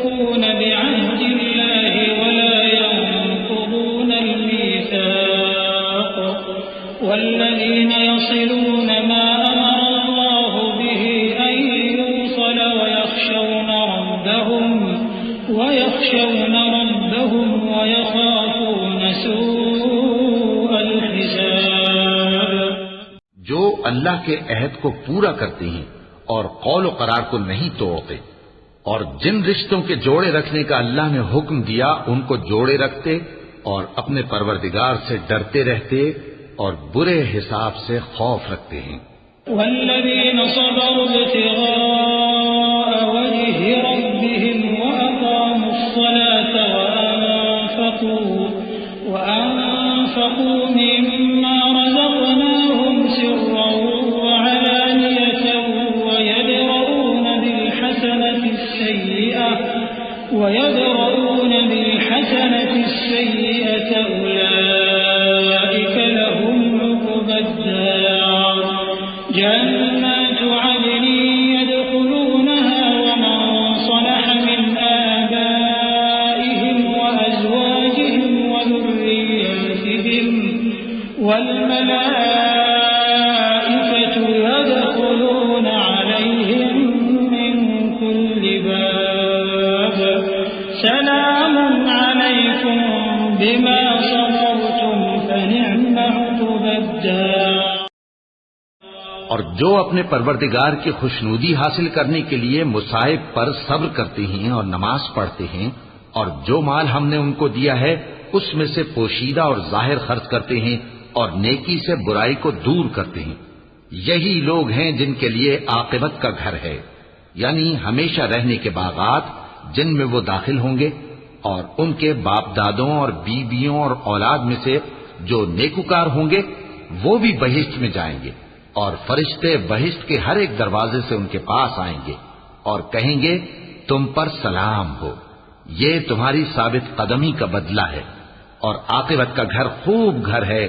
यूफून बिअहदिल्लाहि वला यंकुदून अल-मीसाक़ वल्लज़ीन यसिलून मा अमरा अल्लाहु बिही अन यूसल वयख़शौन रब्बहुम वयख़ाफ़ून सूअल हिसाब। जो अल्लाह के अहद को पूरा करते हैं और कौल व करार को नहीं तोड़ते, और जिन रिश्तों के जोड़े रखने का अल्लाह ने हुक्म दिया उनको जोड़े रखते और अपने परवरदिगार से डरते रहते और बुरे हिसाब से खौफ रखते हैं। वल्लज़ीन सबरू इब्तिग़ाअ वजहि रब्बिहिम वअक़ामुस्सलात वअन्फ़क़ू मिम्मा रज़क़नाहुम सिर्रन वअलानियतन वयदरऊन बिलहसनति السय्यिअत उलाइक लहुम उक़बद्दार जन्नातु अदन यदखुलूनहा वमन صلح من آبائهم وأزواجهم وذرياتهم والملائكة يدخلون عليهم من كل باب سلام عليكم بما صبرتم فنعم عقبى الدار। और जो अपने परवरदिगार की खुशनुदी हासिल करने के लिए मुसाइब पर सब्र करते हैं और नमाज पढ़ते हैं, और जो माल हमने उनको दिया है उसमें से पोशीदा और जाहिर खर्च करते हैं और नेकी से बुराई को दूर करते हैं, यही लोग हैं जिनके लिए आकिबत का घर है, यानी हमेशा रहने के बागात जिनमें वो दाखिल होंगे, और उनके बाप दादों और बीबियों और औलाद में से जो नेकुकार होंगे वो भी बहिश्त में जाएंगे, और फरिश्ते बहिश्त के हर एक दरवाजे से उनके पास आएंगे और कहेंगे तुम पर सलाम हो, ये तुम्हारी साबित कदमी का बदला है, और आकिबत का घर खूब घर है